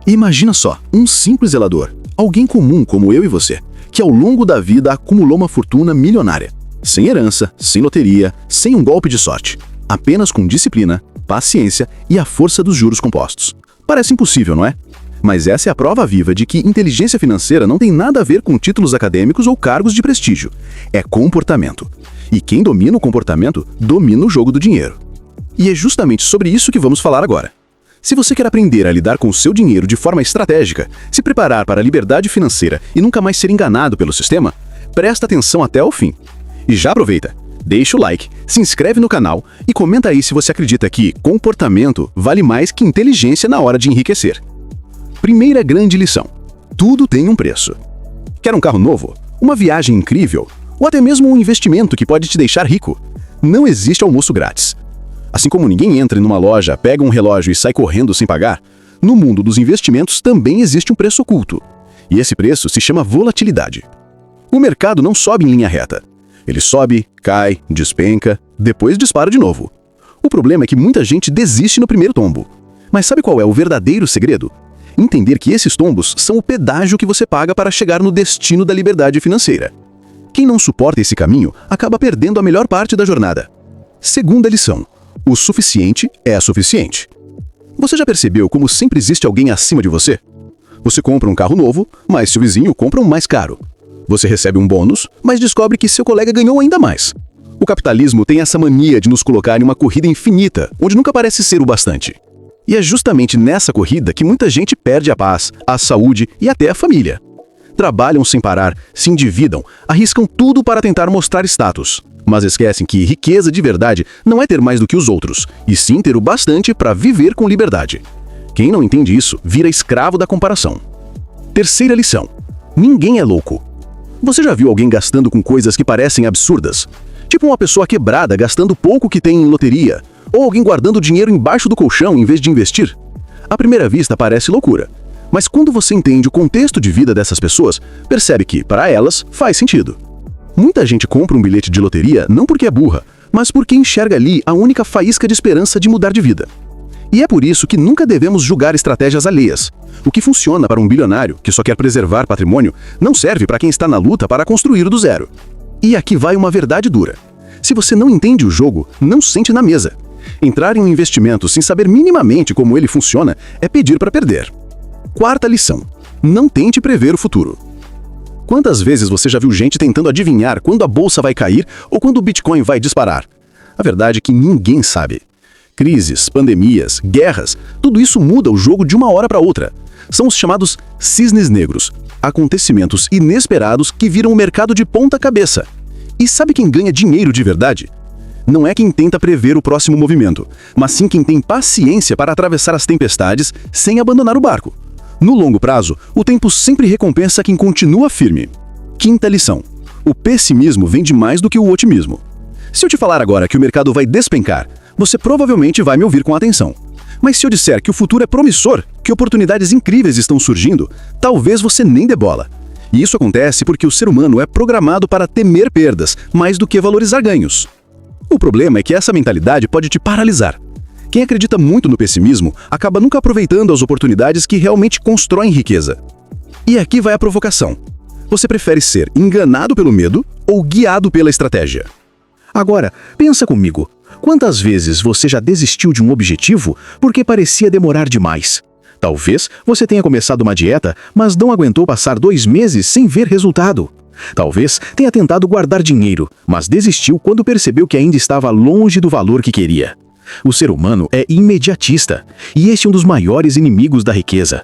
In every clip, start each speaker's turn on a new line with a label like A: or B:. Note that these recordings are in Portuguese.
A: Imagina só, um simples zelador, alguém comum como eu e você, que ao longo da vida acumulou uma fortuna milionária. Sem herança, sem loteria, sem um golpe de sorte. Apenas com disciplina, paciência e a força dos juros compostos. Parece impossível, não é? Mas essa é a prova viva de que inteligência financeira não tem nada a ver com títulos acadêmicos ou cargos de prestígio. É comportamento. E quem domina o comportamento, domina o jogo do dinheiro. E é justamente sobre isso que vamos falar agora. Se você quer aprender a lidar com o seu dinheiro de forma estratégica, se preparar para a liberdade financeira e nunca mais ser enganado pelo sistema, presta atenção até o fim. E já aproveita, deixa o like, se inscreve no canal e comenta aí se você acredita que comportamento vale mais que inteligência na hora de enriquecer. Primeira grande lição: tudo tem um preço. Quer um carro novo? Uma viagem incrível? Ou até mesmo um investimento que pode te deixar rico? Não existe almoço grátis. Assim como ninguém entra numa loja, pega um relógio e sai correndo sem pagar, no mundo dos investimentos também existe um preço oculto. E esse preço se chama volatilidade. O mercado não sobe em linha reta. Ele sobe, cai, despenca, depois dispara de novo. O problema é que muita gente desiste no primeiro tombo. Mas sabe qual é o verdadeiro segredo? Entender que esses tombos são o pedágio que você paga para chegar no destino da liberdade financeira. Quem não suporta esse caminho acaba perdendo a melhor parte da jornada. Segunda lição: o suficiente é suficiente. Você já percebeu como sempre existe alguém acima de você? Você compra um carro novo, mas seu vizinho compra um mais caro. Você recebe um bônus, mas descobre que seu colega ganhou ainda mais. O capitalismo tem essa mania de nos colocar em uma corrida infinita, onde nunca parece ser o bastante. E é justamente nessa corrida que muita gente perde a paz, a saúde e até a família. Trabalham sem parar, se endividam, arriscam tudo para tentar mostrar status. Mas esquecem que riqueza de verdade não é ter mais do que os outros, e sim ter o bastante para viver com liberdade. Quem não entende isso, vira escravo da comparação. Terceira lição: ninguém é louco. Você já viu alguém gastando com coisas que parecem absurdas? Tipo uma pessoa quebrada gastando pouco que tem em loteria, ou alguém guardando dinheiro embaixo do colchão em vez de investir? À primeira vista parece loucura, mas quando você entende o contexto de vida dessas pessoas, percebe que, para elas, faz sentido. Muita gente compra um bilhete de loteria não porque é burra, mas porque enxerga ali a única faísca de esperança de mudar de vida. E é por isso que nunca devemos julgar estratégias alheias. O que funciona para um bilionário, que só quer preservar patrimônio, não serve para quem está na luta para construir do zero. E aqui vai uma verdade dura. Se você não entende o jogo, não sente na mesa. Entrar em um investimento sem saber minimamente como ele funciona é pedir para perder. Quarta lição: não tente prever o futuro. Quantas vezes você já viu gente tentando adivinhar quando a bolsa vai cair ou quando o Bitcoin vai disparar? A verdade é que ninguém sabe. Crises, pandemias, guerras, tudo isso muda o jogo de uma hora para outra. São os chamados cisnes negros, acontecimentos inesperados que viram o mercado de ponta cabeça. E sabe quem ganha dinheiro de verdade? Não é quem tenta prever o próximo movimento, mas sim quem tem paciência para atravessar as tempestades sem abandonar o barco. No longo prazo, o tempo sempre recompensa quem continua firme. Quinta lição: o pessimismo vende mais do que o otimismo. Se eu te falar agora que o mercado vai despencar, você provavelmente vai me ouvir com atenção. Mas se eu disser que o futuro é promissor, que oportunidades incríveis estão surgindo, talvez você nem dê bola. E isso acontece porque o ser humano é programado para temer perdas, mais do que valorizar ganhos. O problema é que essa mentalidade pode te paralisar. Quem acredita muito no pessimismo acaba nunca aproveitando as oportunidades que realmente constroem riqueza. E aqui vai a provocação. Você prefere ser enganado pelo medo ou guiado pela estratégia? Agora, pensa comigo. Quantas vezes você já desistiu de um objetivo porque parecia demorar demais? Talvez você tenha começado uma dieta, mas não aguentou passar 2 meses sem ver resultado. Talvez tenha tentado guardar dinheiro, mas desistiu quando percebeu que ainda estava longe do valor que queria. O ser humano é imediatista, e esse é um dos maiores inimigos da riqueza.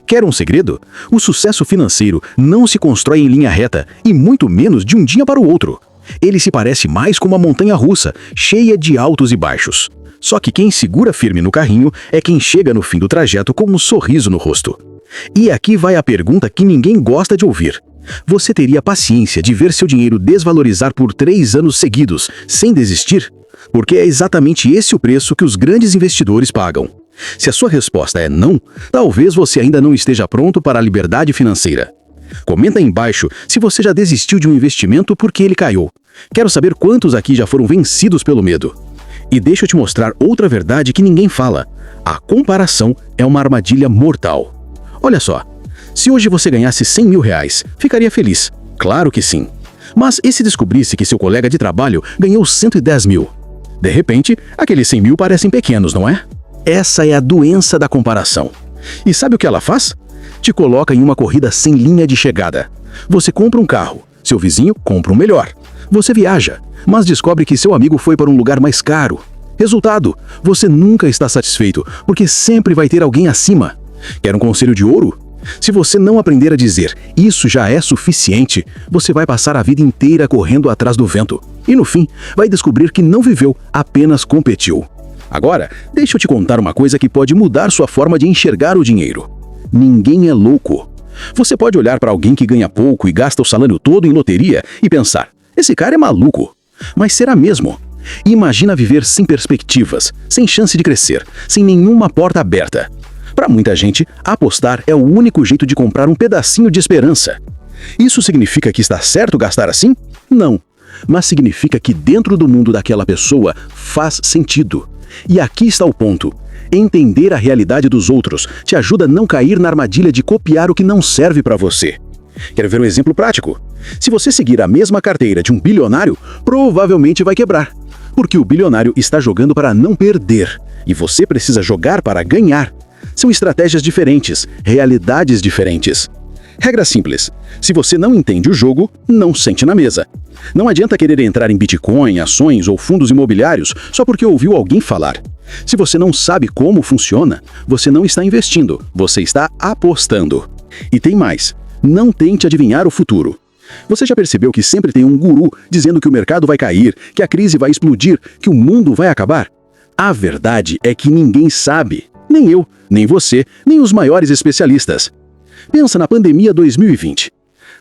A: Quer um segredo? O sucesso financeiro não se constrói em linha reta, e muito menos de um dia para o outro. Ele se parece mais com uma montanha-russa, cheia de altos e baixos. Só que quem segura firme no carrinho é quem chega no fim do trajeto com um sorriso no rosto. E aqui vai a pergunta que ninguém gosta de ouvir. Você teria paciência de ver seu dinheiro desvalorizar por 3 anos seguidos, sem desistir? Porque é exatamente esse o preço que os grandes investidores pagam. Se a sua resposta é não, talvez você ainda não esteja pronto para a liberdade financeira. Comenta aí embaixo se você já desistiu de um investimento porque ele caiu. Quero saber quantos aqui já foram vencidos pelo medo. E deixa eu te mostrar outra verdade que ninguém fala. A comparação é uma armadilha mortal.
B: Olha só, se hoje você ganhasse 100 mil reais, ficaria feliz? Claro que sim. Mas e se descobrisse que seu colega de trabalho ganhou 110 mil? De repente, aqueles 100 mil parecem pequenos, não é? Essa é a doença da comparação. E sabe o que ela faz? Te coloca em uma corrida sem linha de chegada. Você compra um carro, seu vizinho compra um melhor. Você viaja, mas descobre que seu amigo foi para um lugar mais caro. Resultado, você nunca está satisfeito, porque sempre vai ter alguém acima. Quer um conselho de ouro? Se você não aprender a dizer, isso já é suficiente, você vai passar a vida inteira correndo atrás do vento. E no fim, vai descobrir que não viveu, apenas competiu. Agora, deixa eu te contar uma coisa que pode mudar sua forma de enxergar o dinheiro. Ninguém é louco. Você pode olhar para alguém que ganha pouco e gasta o salário todo em loteria e pensar, esse cara é maluco. Mas será mesmo? Imagina viver sem perspectivas, sem chance de crescer, sem nenhuma porta aberta. Para muita gente, apostar é o único jeito de comprar um pedacinho de esperança. Isso significa que está certo gastar assim? Não. Mas significa que dentro do mundo daquela pessoa faz sentido. E aqui está o ponto. Entender a realidade dos outros te ajuda a não cair na armadilha de copiar o que não serve para você. Quer ver um exemplo prático? Se você seguir a mesma carteira de um bilionário, provavelmente vai quebrar. Porque o bilionário está jogando para não perder. E você precisa jogar para ganhar. São estratégias diferentes, realidades diferentes. Regra simples. Se você não entende o jogo, não sente na mesa. Não adianta querer entrar em Bitcoin, ações ou fundos imobiliários só porque ouviu alguém falar. Se você não sabe como funciona, você não está investindo, você está apostando. E tem mais. Não tente adivinhar o futuro. Você já percebeu que sempre tem um guru dizendo que o mercado vai cair, que a crise vai explodir, que o mundo vai acabar? A verdade é que ninguém sabe. Nem eu, nem você, nem os maiores especialistas. Pensa na pandemia 2020.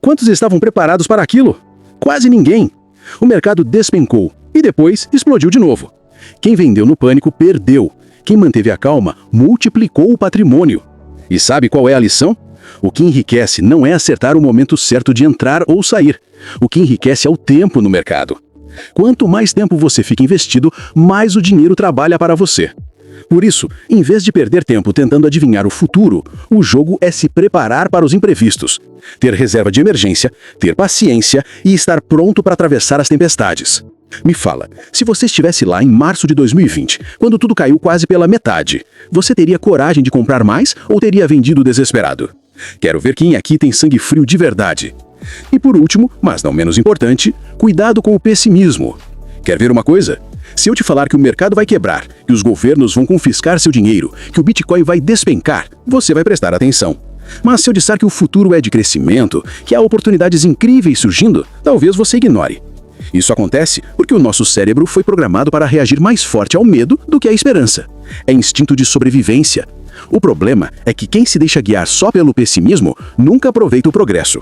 B: Quantos estavam preparados para aquilo? Quase ninguém. O mercado despencou e depois explodiu de novo. Quem vendeu no pânico perdeu. Quem manteve a calma multiplicou o patrimônio. E sabe qual é a lição? O que enriquece não é acertar o momento certo de entrar ou sair. O que enriquece é o tempo no mercado. Quanto mais tempo você fica investido, mais o dinheiro trabalha para você. Por isso, em vez de perder tempo tentando adivinhar o futuro, o jogo é se preparar para os imprevistos, ter reserva de emergência, ter paciência e estar pronto para atravessar as tempestades. Me fala, se você estivesse lá em março de 2020, quando tudo caiu quase pela metade, você teria coragem de comprar mais ou teria vendido desesperado? Quero ver quem aqui tem sangue frio de verdade. E por último, mas não menos importante, cuidado com o pessimismo. Quer ver uma coisa? Se eu te falar que o mercado vai quebrar, que os governos vão confiscar seu dinheiro, que o Bitcoin vai despencar, você vai prestar atenção. Mas se eu disser que o futuro é de crescimento, que há oportunidades incríveis surgindo, talvez você ignore. Isso acontece porque o nosso cérebro foi programado para reagir mais forte ao medo do que à esperança. É instinto de sobrevivência. O problema é que quem se deixa guiar só pelo pessimismo nunca aproveita o progresso.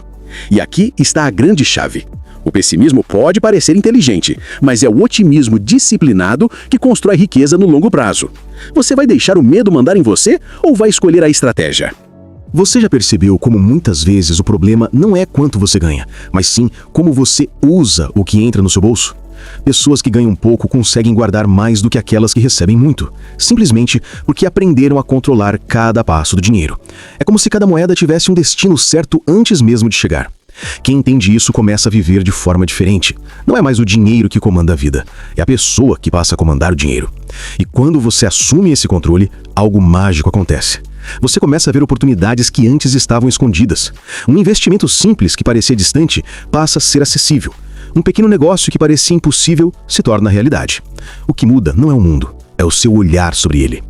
B: E aqui está a grande chave. O pessimismo pode parecer inteligente, mas é o otimismo disciplinado que constrói riqueza no longo prazo. Você vai deixar o medo mandar em você ou vai escolher a estratégia?
C: Você já percebeu como muitas vezes o problema não é quanto você ganha, mas sim como você usa o que entra no seu bolso? Pessoas que ganham pouco conseguem guardar mais do que aquelas que recebem muito, simplesmente porque aprenderam a controlar cada passo do dinheiro. É como se cada moeda tivesse um destino certo antes mesmo de chegar. Quem entende isso começa a viver de forma diferente. Não é mais o dinheiro que comanda a vida, é a pessoa que passa a comandar o dinheiro. E quando você assume esse controle, algo mágico acontece. Você começa a ver oportunidades que antes estavam escondidas. Um investimento simples que parecia distante passa a ser acessível. Um pequeno negócio que parecia impossível se torna realidade. O que muda não é o mundo, é o seu olhar sobre ele.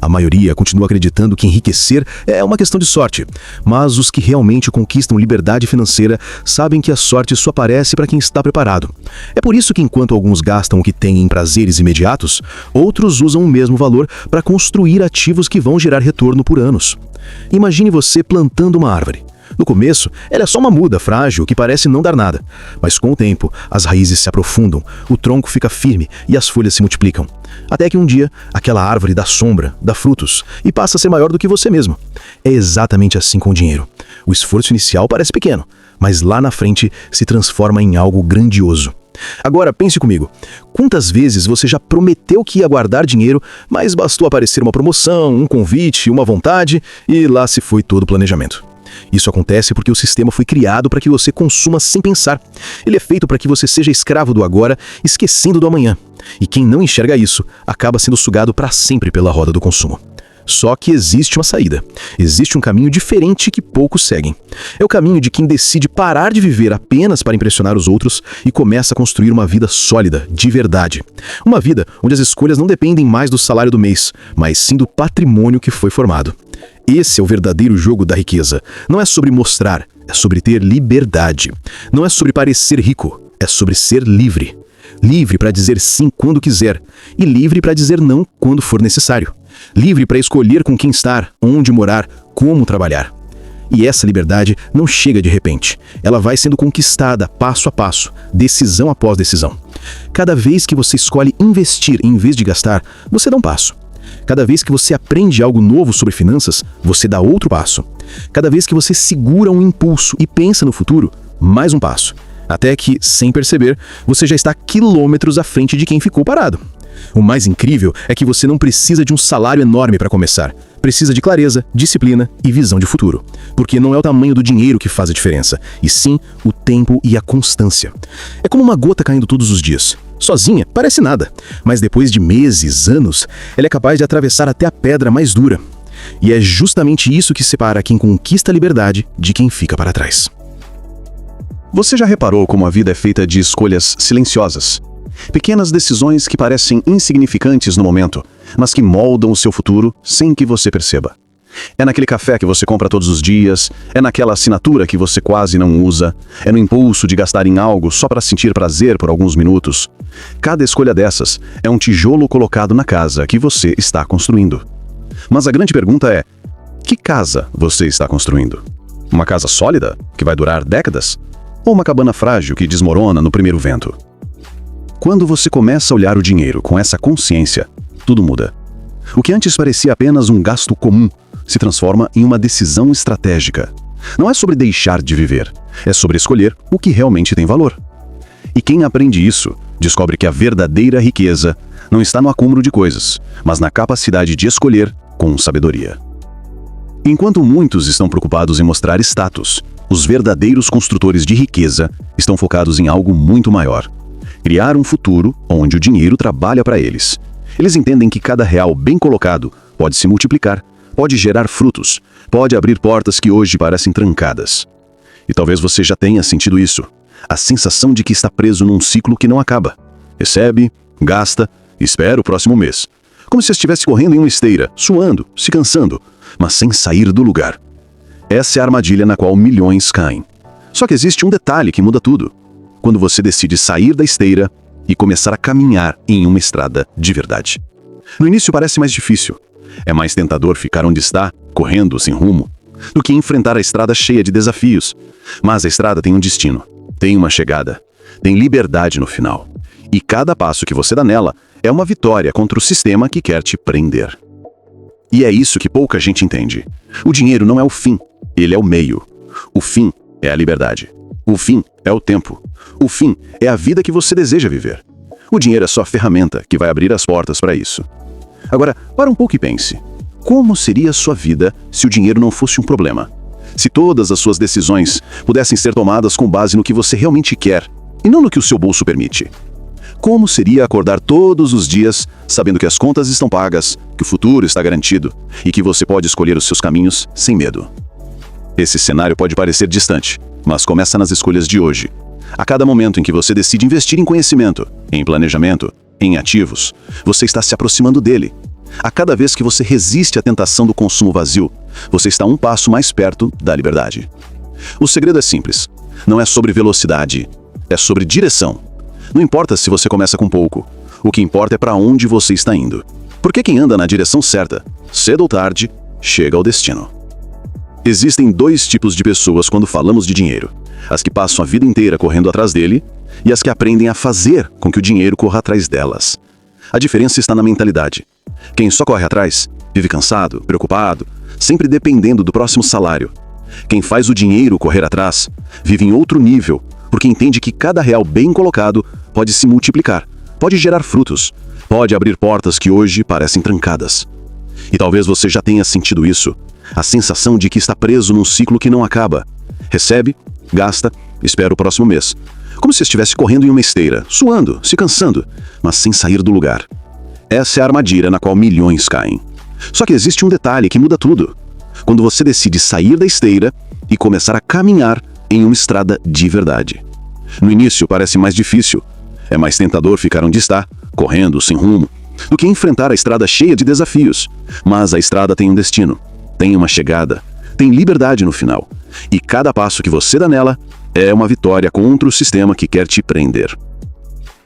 C: A maioria continua acreditando que enriquecer é uma questão de sorte, mas os que realmente conquistam liberdade financeira sabem que a sorte só aparece para quem está preparado. É por isso que enquanto alguns gastam o que têm em prazeres imediatos, outros usam o mesmo valor para construir ativos que vão gerar retorno por anos. Imagine você plantando uma árvore. No começo, ela é só uma muda frágil que parece não dar nada. Mas com o tempo, as raízes se aprofundam, o tronco fica firme e as folhas se multiplicam. Até que um dia, aquela árvore dá sombra, dá frutos e passa a ser maior do que você mesmo. É exatamente assim com o dinheiro. O esforço inicial parece pequeno, mas lá na frente se transforma em algo grandioso. Agora, pense comigo. Quantas vezes você já prometeu que ia guardar dinheiro, mas bastou aparecer uma promoção, um convite, uma vontade, e lá se foi todo o planejamento? Isso acontece porque o sistema foi criado para que você consuma sem pensar. Ele é feito para que você seja escravo do agora, esquecendo do amanhã. E quem não enxerga isso, acaba sendo sugado para sempre pela roda do consumo. Só que existe uma saída. Existe um caminho diferente que poucos seguem. É o caminho de quem decide parar de viver apenas para impressionar os outros e começa a construir uma vida sólida, de verdade. Uma vida onde as escolhas não dependem mais do salário do mês, mas sim do patrimônio que foi formado. Esse é o verdadeiro jogo da riqueza. Não é sobre mostrar, é sobre ter liberdade. Não é sobre parecer rico, é sobre ser livre. Livre para dizer sim quando quiser e livre para dizer não quando for necessário. Livre para escolher com quem estar, onde morar, como trabalhar. E essa liberdade não chega de repente. Ela vai sendo conquistada passo a passo, decisão após decisão. Cada vez que você escolhe investir em vez de gastar, você dá um passo. Cada vez que você aprende algo novo sobre finanças, você dá outro passo. Cada vez que você segura um impulso e pensa no futuro, mais um passo. Até que, sem perceber, você já está quilômetros à frente de quem ficou parado. O mais incrível é que você não precisa de um salário enorme para começar. Precisa de clareza, disciplina e visão de futuro. Porque não é o tamanho do dinheiro que faz a diferença, e sim o tempo e a constância. É como uma gota caindo todos os dias. Sozinha, parece nada, mas depois de meses, anos, ela é capaz de atravessar até a pedra mais dura. E é justamente isso que separa quem conquista a liberdade de quem fica para trás.
A: Você já reparou como a vida é feita de escolhas silenciosas? Pequenas decisões que parecem insignificantes no momento, mas que moldam o seu futuro sem que você perceba. É naquele café que você compra todos os dias, é naquela assinatura que você quase não usa, é no impulso de gastar em algo só para sentir prazer por alguns minutos. Cada escolha dessas é um tijolo colocado na casa que você está construindo. Mas a grande pergunta é: que casa você está construindo? Uma casa sólida, que vai durar décadas? Ou uma cabana frágil que desmorona no primeiro vento? Quando você começa a olhar o dinheiro com essa consciência, tudo muda. O que antes parecia apenas um gasto comum se transforma em uma decisão estratégica. Não é sobre deixar de viver, é sobre escolher o que realmente tem valor. E quem aprende isso, descobre que a verdadeira riqueza não está no acúmulo de coisas, mas na capacidade de escolher com sabedoria. Enquanto muitos estão preocupados em mostrar status, os verdadeiros construtores de riqueza estão focados em algo muito maior. Criar um futuro onde o dinheiro trabalha para eles. Eles entendem que cada real bem colocado pode se multiplicar, pode gerar frutos, pode abrir portas que hoje parecem trancadas. E talvez você já tenha sentido isso. A sensação de que está preso num ciclo que não acaba. Recebe, gasta, espera o próximo mês. Como se estivesse correndo em uma esteira, suando, se cansando, mas sem sair do lugar. Essa é a armadilha na qual milhões caem. Só que existe um detalhe que muda tudo. Quando você decide sair da esteira e começar a caminhar em uma estrada de verdade. No início parece mais difícil. É mais tentador ficar onde está, correndo sem rumo, do que enfrentar a estrada cheia de desafios. Mas a estrada tem um destino, tem uma chegada, tem liberdade no final. E cada passo que você dá nela é uma vitória contra o sistema que quer te prender. E é isso que pouca gente entende. O dinheiro não é o fim, ele é o meio. O fim é a liberdade. O fim é o tempo. O fim é a vida que você deseja viver. O dinheiro é só a ferramenta que vai abrir as portas para isso. Agora, para um pouco e pense. Como seria a sua vida se o dinheiro não fosse um problema? Se todas as suas decisões pudessem ser tomadas com base no que você realmente quer e não no que o seu bolso permite? Como seria acordar todos os dias sabendo que as contas estão pagas, que o futuro está garantido e que você pode escolher os seus caminhos sem medo? Esse cenário pode parecer distante, mas começa nas escolhas de hoje. A cada momento em que você decide investir em conhecimento, em planejamento, em ativos, você está se aproximando dele. A cada vez que você resiste à tentação do consumo vazio, você está um passo mais perto da liberdade. O segredo é simples. Não é sobre velocidade, é sobre direção. Não importa se você começa com pouco. O que importa é para onde você está indo. Porque quem anda na direção certa, cedo ou tarde, chega ao destino. Existem dois tipos de pessoas quando falamos de dinheiro. As que passam a vida inteira correndo atrás dele e as que aprendem a fazer com que o dinheiro corra atrás delas. A diferença está na mentalidade. Quem só corre atrás vive cansado, preocupado, sempre dependendo do próximo salário. Quem faz o dinheiro correr atrás vive em outro nível, porque entende que cada real bem colocado pode se multiplicar, pode gerar frutos, pode abrir portas que hoje parecem trancadas. E talvez você já tenha sentido isso, a sensação de que está preso num ciclo que não acaba. Recebe, gasta, espera o próximo mês. Como se estivesse correndo em uma esteira, suando, se cansando, mas sem sair do lugar. Essa é a armadilha na qual milhões caem. Só que existe um detalhe que muda tudo. Quando você decide sair da esteira e começar a caminhar em uma estrada de verdade. No início parece mais difícil. É mais tentador ficar onde está, correndo, sem rumo, do que enfrentar a estrada cheia de desafios. Mas a estrada tem um destino, tem uma chegada, tem liberdade no final. E cada passo que você dá nela é uma vitória contra o sistema que quer te prender.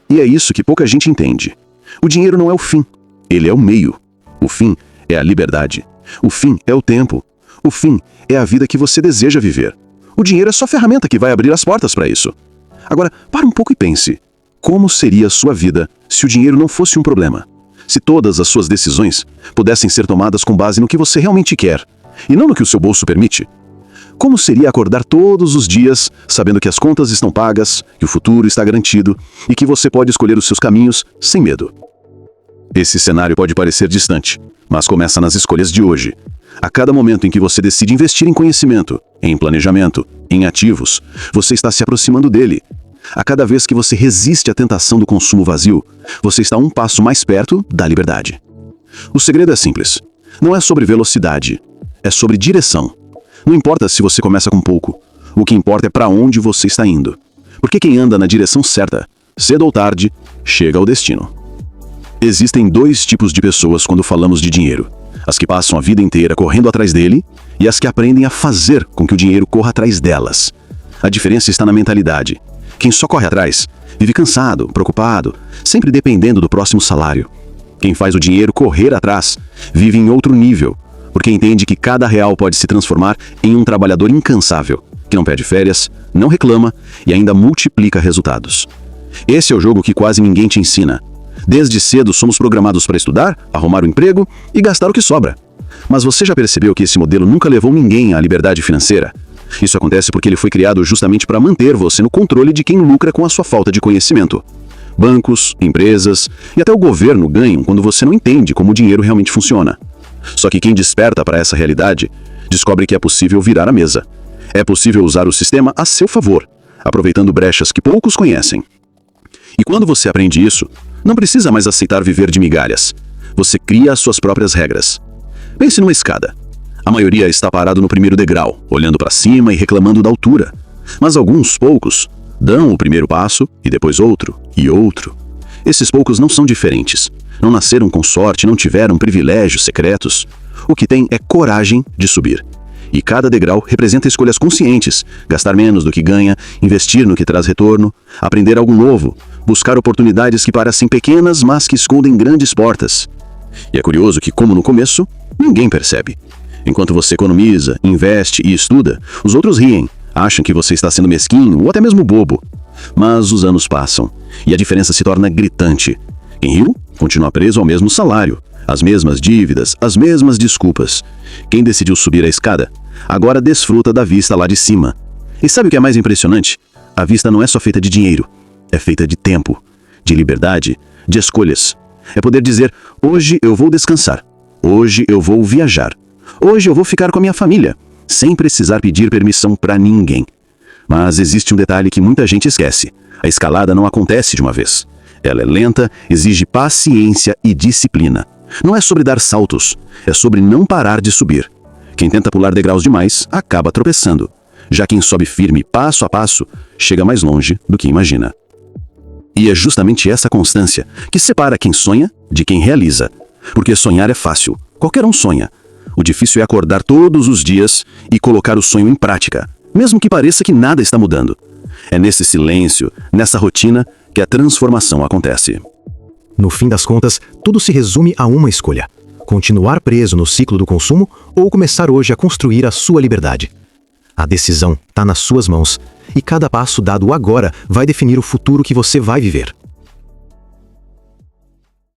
A: E é isso que pouca gente entende. O dinheiro não é o fim, ele é o meio. O fim é a liberdade. O fim é o tempo. O fim é a vida que você deseja viver. O dinheiro é só a ferramenta que vai abrir as portas para isso. Agora, para um pouco e pense. Como seria a sua vida se o dinheiro não fosse um problema? Se todas as suas decisões pudessem ser tomadas com base no que você realmente quer, e não no que o seu bolso permite? Como seria acordar todos os dias sabendo que as contas estão pagas, que o futuro está garantido e que você pode escolher os seus caminhos sem medo? Esse cenário pode parecer distante, mas começa nas escolhas de hoje. A cada momento em que você decide investir em conhecimento, em planejamento, em ativos, você está se aproximando dele. A cada vez que você resiste à tentação do consumo vazio, você está um passo mais perto da liberdade. O segredo é simples. Não é sobre velocidade, é sobre direção. Não importa se você começa com pouco, o que importa é para onde você está indo. Porque quem anda na direção certa, cedo ou tarde, chega ao destino. Existem dois tipos de pessoas quando falamos de dinheiro. As que passam a vida inteira correndo atrás dele e as que aprendem a fazer com que o dinheiro corra atrás delas. A diferença está na mentalidade. Quem só corre atrás vive cansado, preocupado, sempre dependendo do próximo salário. Quem faz o dinheiro correr atrás vive em outro nível, porque entende que cada real pode se transformar em um trabalhador incansável, que não pede férias, não reclama e ainda multiplica resultados. Esse é o jogo que quase ninguém te ensina. Desde cedo somos programados para estudar, arrumar o emprego e gastar o que sobra. Mas você já percebeu que esse modelo nunca levou ninguém à liberdade financeira? Isso acontece porque ele foi criado justamente para manter você no controle de quem lucra com a sua falta de conhecimento. Bancos, empresas e até o governo ganham quando você não entende como o dinheiro realmente funciona. Só que quem desperta para essa realidade descobre que é possível virar a mesa. É possível usar o sistema a seu favor, aproveitando brechas que poucos conhecem. E quando você aprende isso, não precisa mais aceitar viver de migalhas. Você cria as suas próprias regras. Pense numa escada. A maioria está parado no primeiro degrau, olhando para cima e reclamando da altura. Mas alguns poucos dão o primeiro passo e depois outro e outro. Esses poucos não são diferentes. Não nasceram com sorte, não tiveram privilégios secretos. O que têm é coragem de subir. E cada degrau representa escolhas conscientes, gastar menos do que ganha, investir no que traz retorno, aprender algo novo, buscar oportunidades que parecem pequenas, mas que escondem grandes portas. E é curioso que, como no começo, ninguém percebe. Enquanto você economiza, investe e estuda, os outros riem, acham que você está sendo mesquinho ou até mesmo bobo. Mas os anos passam e a diferença se torna gritante. Quem riu continua preso ao mesmo salário, as mesmas dívidas, as mesmas desculpas. Quem decidiu subir a escada, agora desfruta da vista lá de cima. E sabe o que é mais impressionante? A vista não é só feita de dinheiro, é feita de tempo, de liberdade, de escolhas. É poder dizer, hoje eu vou descansar, hoje eu vou viajar, hoje eu vou ficar com a minha família, sem precisar pedir permissão para ninguém. Mas existe um detalhe que muita gente esquece. A escalada não acontece de uma vez. Ela é lenta, exige paciência e disciplina. Não é sobre dar saltos, é sobre não parar de subir. Quem tenta pular degraus demais, acaba tropeçando. Já quem sobe firme, passo a passo, chega mais longe do que imagina. E é justamente essa constância que separa quem sonha de quem realiza. Porque sonhar é fácil, qualquer um sonha. O difícil é acordar todos os dias e colocar o sonho em prática, mesmo que pareça que nada está mudando. É nesse silêncio, nessa rotina, que a transformação acontece.
C: No fim das contas, tudo se resume a uma escolha: continuar preso no ciclo do consumo ou começar hoje a construir a sua liberdade. A decisão está nas suas mãos, e cada passo dado agora vai definir o futuro que você vai viver.